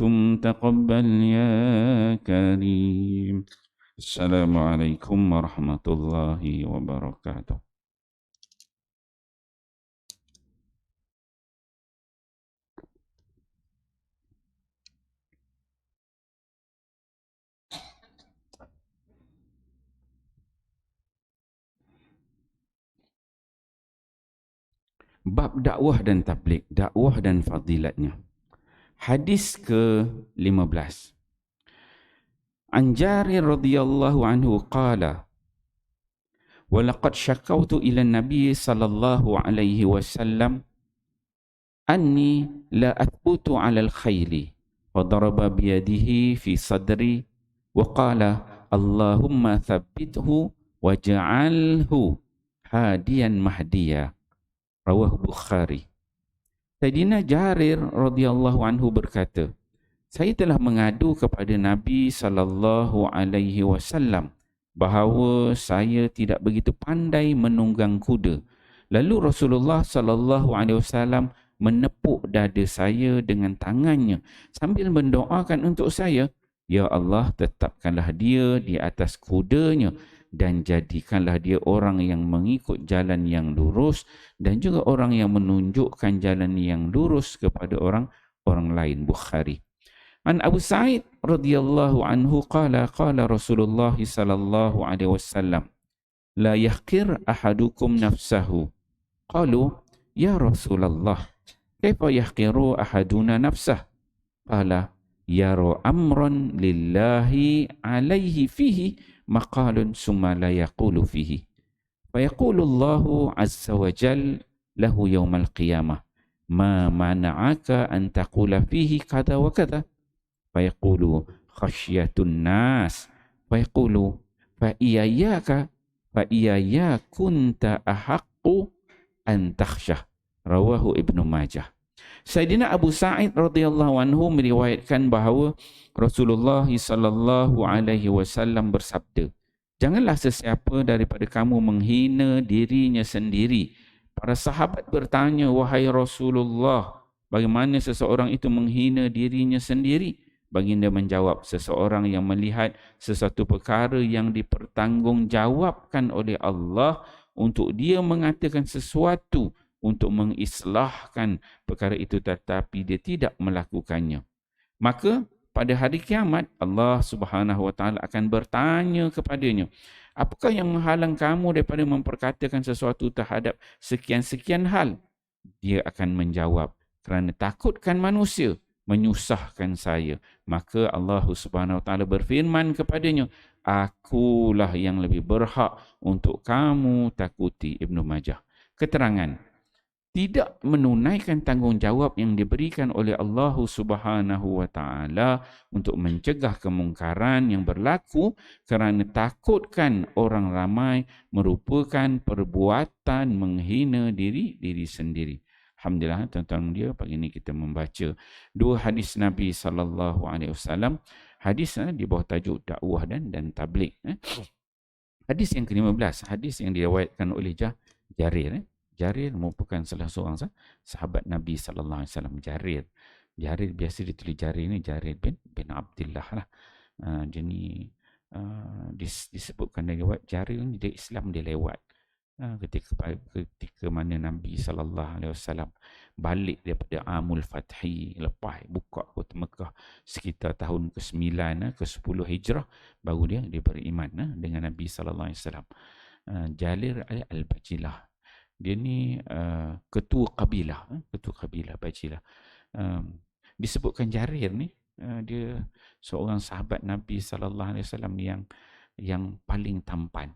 منكم تقبل يا كريم. السلام عليكم ورحمة الله وبركاته. Bab dakwah dan tabligh, dakwah dan fadilatnya. Hadis ke-15. An Jarir radhiyallahu anhu qala wa laqad syakawtu ila an-nabiy sallallahu alaihi wasallam anni la athbutu 'ala al-khayli wa daraba bi yadihi fi sadri wa qala Allahumma thabbithu waj'alhu hadiyan mahdiya. Rawah Bukhari. Sayyidina Jarir radhiyallahu anhu berkata, saya telah mengadu kepada Nabi sallallahu alaihi wasallam bahawa saya tidak begitu pandai menunggang kuda. Lalu Rasulullah sallallahu alaihi wasallam menepuk dada saya dengan tangannya sambil mendoakan untuk saya, ya Allah, tetapkanlah dia di atas kudanya dan jadikanlah dia orang yang mengikut jalan yang lurus dan juga orang yang menunjukkan jalan yang lurus kepada orang lain. Bukhari. An Abu Sa'id radhiyallahu anhu qala Rasulullah sallallahu alaihi wasallam la yahqir ahadukum nafsahu. Qalu ya Rasulullah kaifa yahqiru ahaduna nafsah? Qala yara amran lillahi alaihi fihi maqalun summa la yaqulu fihi fa yaqulu Allahu azza wa jal lahu yawmal qiyamah ma mana'aka an taqula fihi kada wa kada fa yaqulu khasyatun nas fa yaqulu fa iyaya kunta ahaqqu an takhsyah. Rawahu Ibnu Majah. Sayyidina Abu Sa'id radhiyallahu anhu meriwayatkan bahawa Rasulullah sallallahu alaihi wasallam bersabda, janganlah sesiapa daripada kamu menghina dirinya sendiri. Para sahabat bertanya, wahai Rasulullah, bagaimana seseorang itu menghina dirinya sendiri? Baginda menjawab, seseorang yang melihat sesuatu perkara yang dipertanggungjawabkan oleh Allah untuk dia mengatakan sesuatu untuk mengislahkan perkara itu tetapi dia tidak melakukannya. Maka pada hari kiamat Allah Subhanahu wa taala akan bertanya kepadanya, apakah yang menghalang kamu daripada memperkatakan sesuatu terhadap sekian-sekian hal? Dia akan menjawab, kerana takutkan manusia menyusahkan saya. Maka Allah Subhanahu wa taala berfirman kepadanya, akulah yang lebih berhak untuk kamu takuti. Ibnu Majah. Keterangan, tidak menunaikan tanggungjawab yang diberikan oleh Allah Subhanahu wa taala untuk mencegah kemungkaran yang berlaku kerana takutkan orang ramai merupakan perbuatan menghina diri sendiri. Alhamdulillah, tuan-tuan dia, pagi ini kita membaca dua hadis Nabi sallallahu alaihi wasallam. Hadis di bawah tajuk dakwah dan tabligh. Hadis yang ke-15, hadis yang diriwayatkan oleh Jarir. Jarir merupakan salah seorang sahabat Nabi sallallahu alaihi wasallam. Jarir biasa ditulis Jarir ni Jarir bin Abdullah lah. Jadi disebutkan dari riwayat Jarir ni dia Islam dia lewat. Ketika mana Nabi sallallahu alaihi wasallam balik daripada Amul Fathi, lepas buka kota Mekah sekitar tahun ke-9 ke-10 Hijrah, baru dia beriman dengan Nabi sallallahu alaihi wasallam. Jarir al-Bajilah. Dia ni ketua kabilah Bajilah. Disebutkan Jarir ni dia seorang sahabat Nabi sallallahu alaihi wasallam yang paling tampan.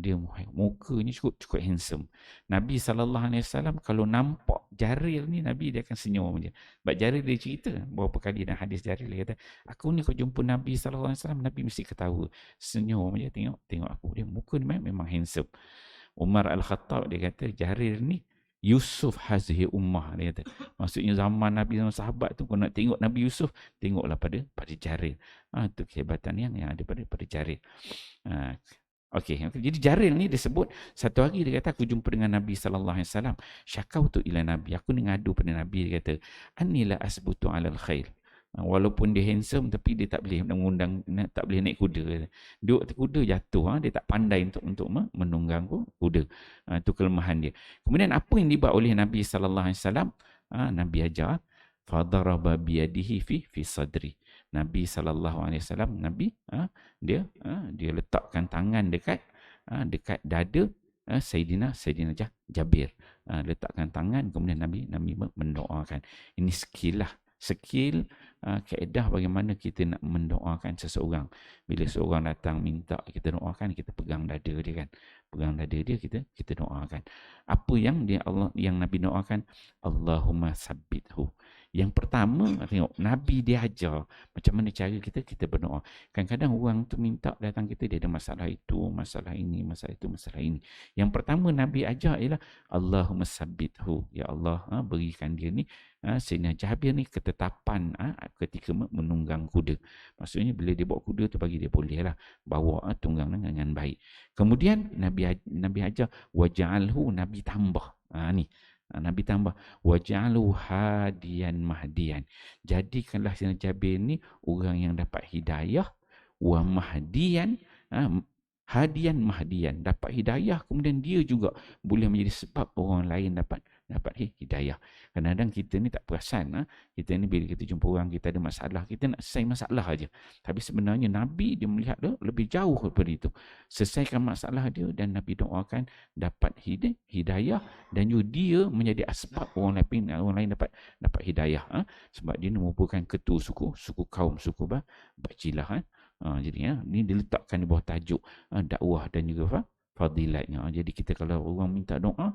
Dia mukanya cukup handsome. Nabi sallallahu alaihi wasallam kalau nampak Jarir ni, Nabi dia akan senyum je. Sebab Jarir dia cerita beberapa kali dalam hadis Jarir dia kata, aku ni kalau jumpa Nabi sallallahu alaihi wasallam, Nabi mesti ketawa, senyum je, tengok aku, dia muka ni memang handsome. Umar Al-Khattab dia kata, Jarir ni Yusuf hazihi ummah, dia kata. Maksudnya zaman Nabi dan sahabat tu, kalau nak tengok Nabi Yusuf, tengoklah pada Jarir. Itu kehebatan yang ada pada Jarir. Okey, jadi Jarir ni disebut satu hari dia kata, aku jumpa dengan Nabi sallallahu alaihi wasallam, syakautu ila Nabi, aku ni ngadu pada Nabi, dia kata, anila asbutu alal khair, Walaupun dia handsome tapi dia tak boleh mengundang, tak boleh naik kuda. Duduk atas kuda jatuh, dia tak pandai untuk menunggang kuda. Itu kelemahan dia. Kemudian apa yang dibuat oleh Nabi sallallahu alaihi wasallam? Nabi ajar fadaraba biyadihi fi sadri. Nabi sallallahu alaihi wasallam, Nabi dia letakkan tangan dekat dada Sayyidina Jabir. Letakkan tangan, kemudian Nabi mendoakan. Ini skill kaedah bagaimana kita nak mendoakan seseorang. Bila seorang datang minta kita doakan, kita pegang dada dia kan. Pegang dada dia, kita doakan. Apa yang yang Nabi doakan? Allahumma sabbithu. Yang pertama, tengok Nabi dia ajar macam mana cara kita berdoa. Kadang-kadang orang tu minta datang kita, dia ada masalah itu, masalah ini, masalah itu, masalah ini. Yang pertama Nabi ajar ialah Allahumma sabbithu. Ya Allah, berikan dia ni Sayyidina Jabir ni ketetapan ketika menunggang kuda. Maksudnya bila dia bawa kuda tu, bagi dia boleh lah bawa tunggang dengan baik. Kemudian Nabi ajar waja'alhu, Nabi tambah. Nabi tambah waja'alhu hadiyan mahdiyan. Jadikanlah Sayyidina Jabir ni orang yang dapat hidayah, wa mahdiyan, hadiyan mahdiyan, dapat hidayah, kemudian dia juga boleh menjadi sebab orang lain dapat hidayah. Kadang-kadang kita ni tak perasan, kita ni bila kita jumpa orang, kita ada masalah, kita nak selesai masalah aja. Tapi sebenarnya Nabi dia melihat lebih jauh daripada itu. Selesaikan masalah dia dan Nabi doakan dapat hidayah, dan juga dia menjadi asbab orang lain dapat hidayah. Sebab dia merupakan ketua suku kaum, suku Bacilah. Jadi ini diletakkan di bawah tajuk dakwah dan juga fadilatnya. Jadi kita kalau orang minta doa,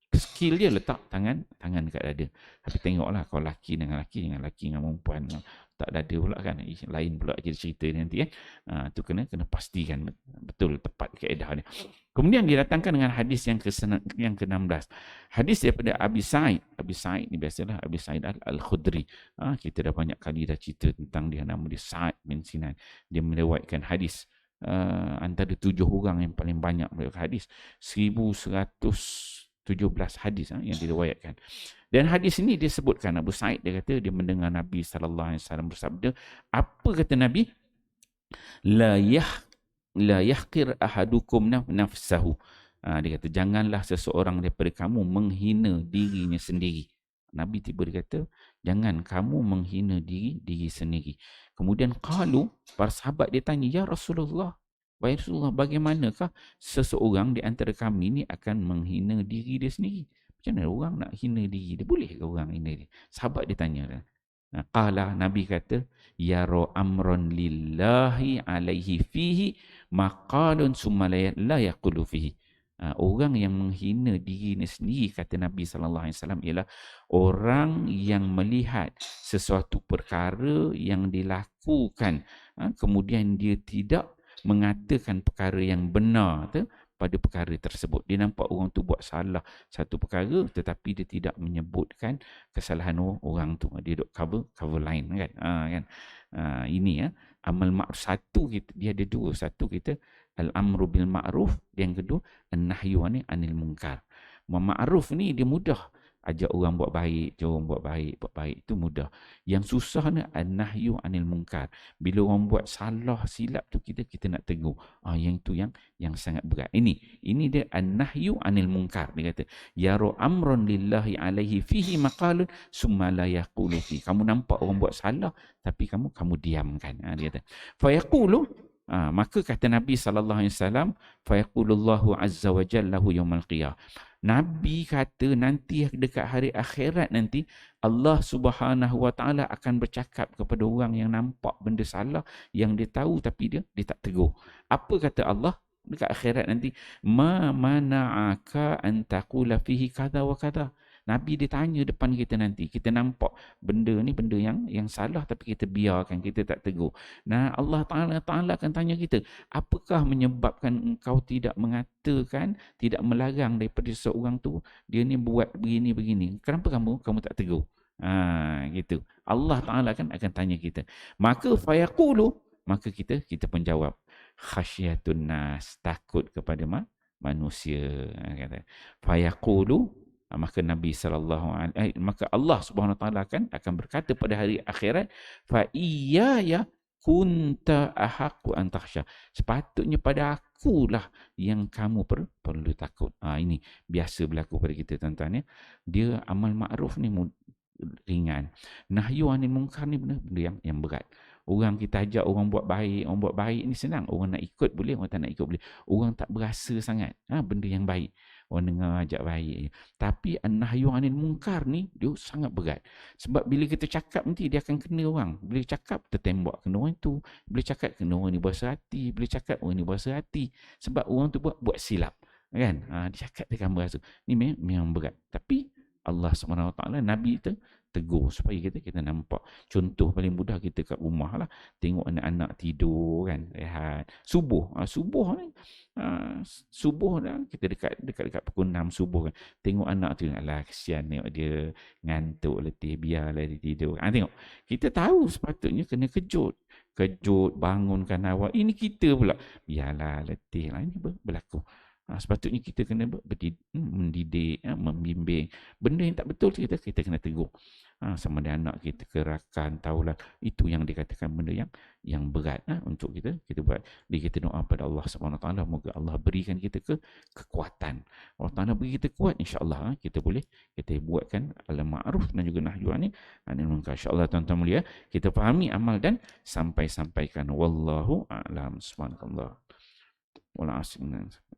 skill dia letak tangan dekat dada. Tapi tengoklah kalau laki dengan perempuan tak dada pula kan, lain pula jadi cerita nanti tu kena pastikan betul tepat kaedah dia. Kemudian didatangkan dengan hadis yang ke-16. Hadis daripada Abi Sa'id ni biasalah Abi Sa'id Al-Khudri. Kita dah banyak kali dah cerita tentang dia, nama dia Sa'id bin Sinan. Dia meriwayatkan hadis antara 7 orang yang paling banyak meriwayatkan hadis, 1117 hadis yang diriwayatkan. Dan hadis ini dia sebutkan, Abu Sa'id dia kata dia mendengar Nabi sallallahu alaihi wasallam bersabda, apa kata Nabi? La yahqir ahadukum nafsahu. Dia kata janganlah seseorang daripada kamu menghina dirinya sendiri. Nabi tiba dia kata jangan kamu menghina diri sendiri. Kemudian qalu, para sahabat dia tanya, ya Rasulullah, wahai Rasulullah, bagaimanakah seseorang di antara kami ni akan menghina diri dia sendiri? Macam mana orang nak hina diri dia? Boleh ke orang hina dia? Sahabat dia tanya. Qala, Nabi kata, yaro amron lillahi alaihi fihi maqalun summa la yaqulu fihi. Orang yang menghina dirinya sendiri, kata Nabi SAW, ialah orang yang melihat sesuatu perkara yang dilakukan, kemudian dia tidak mengatakan perkara yang benar pada perkara tersebut. Dia nampak orang tu buat salah satu perkara, tetapi dia tidak menyebutkan kesalahan orang tu. Dia duk cover line kan. Ini amal ma'ruf satu, dia ada dua. Satu kita al-amru bil ma'ruf, yang kedua an-nahyu anil munkar. Ma'ruf ni dia mudah, ajak orang buat baik, jom buat baik itu mudah. Yang susah ni an-nahyu anil munkar. Bila orang buat salah silap tu kita nak tegur. Yang tu yang sangat berat. Ini dia an-nahyu anil munkar. Dia kata yaro amron lillahi alaihi fihi maqalun summa la yaqulu fi. Kamu nampak orang buat salah tapi kamu diamkan. Dia kata fa yaqulu, maka kata Nabi SAW, fayaqulullahu azza wa jalla yaumal qiyamah. Nabi kata nanti dekat hari akhirat nanti Allah Subhanahu wa taala akan bercakap kepada orang yang nampak benda salah, yang dia tahu tapi dia tak tegur. Apa kata Allah dekat akhirat nanti? Ma mana'aka an taqula fihi kadha wa kadha. Nabi dia tanya depan kita nanti. Kita nampak benda ni benda yang salah tapi kita biarkan, kita tak tegur. Nah, Allah Ta'ala akan tanya kita, apakah menyebabkan engkau tidak mengatakan, tidak melarang daripada seorang tu, dia ni buat begini. Kenapa kamu tak tegur? Gitu. Allah Ta'ala akan tanya kita. Maka fayaqulu, maka kita pun jawab, khasyatun nas, takut kepada manusia. Kata fayaqulu, Maka Nabi maka Allah Subhanahu Wa Taala akan berkata pada hari akhirat, fa iyaya kunta ahaqu an takhsha. Sepatutnya pada akulah yang kamu perlu takut. Ini biasa berlaku pada kita tuan-tuan ya. Dia amal makruf ni ringan. Nahyu anil munkar ni benda yang berat. Orang kita ajak orang buat baik ni senang. Orang nak ikut boleh, orang tak nak ikut boleh. Orang tak berasa sangat benda yang baik. Orang dengar ajak baik. Tapi nahyu anil munkar ni dia sangat berat. Sebab bila kita cakap nanti dia akan kena orang. Bila cakap tertembak kena orang tu. Bila cakap kena orang ni berasa hati. Bila cakap orang ni berasa hati. Sebab orang tu buat silap. Kan? Dia cakap dia akan berasa. Ni memang berat. Tapi Allah SWT, Nabi tu tegur supaya kita nampak. Contoh paling mudah kita kat rumah lah. Tengok anak-anak tidur kan. Rehat. Subuh ni. Subuh dah. Kita dekat pukul 6 subuh kan. Tengok anak tu. Alah kesian tengok dia. Ngantuk letih. Biarlah dia tidur. Tengok. Kita tahu sepatutnya kena kejut. Bangunkan awak. Ini kita pula. Biarlah letih lah. Ini berlaku. Sepatutnya kita kena mendidik, membimbing. Benda yang tak betul kita kena tegur. Sama ada anak kita kerakan, taulah. Itu yang dikatakan benda yang berat untuk kita buat. Jadi kita doa pada Allah SWT. Moga Allah berikan kita kekuatan. Allah Ta'ala beri kita kuat, insyaAllah kita boleh kita buatkan al-ma'ruf dan juga nahyu anil munkar. InsyaAllah tuan-tuan mulia, kita fahami amal dan sampaikan. Wallahu a'lam. Subhanallah. والعصر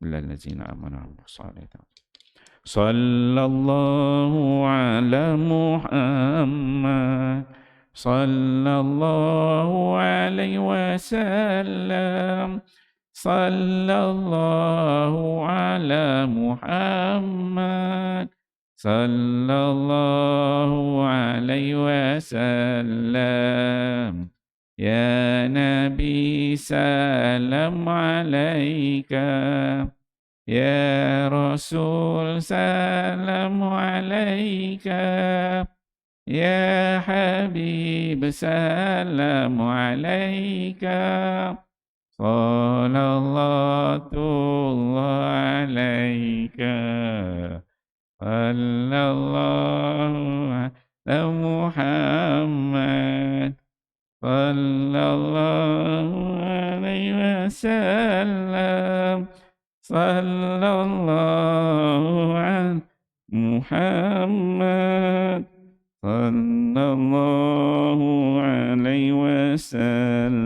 إلا الذين آمنوا بالصالحات صلى الله على محمد صلى الله عليه وسلم صلى الله على محمد صلى الله عليه وسلم يا نبي سلام عليك يا رسول سلام عليك يا حبيب سلام عليك صلوات الله عليك صلى الله على محمد صلى الله عليه وسلم صلى الله على محمد صلى الله عليه وسلم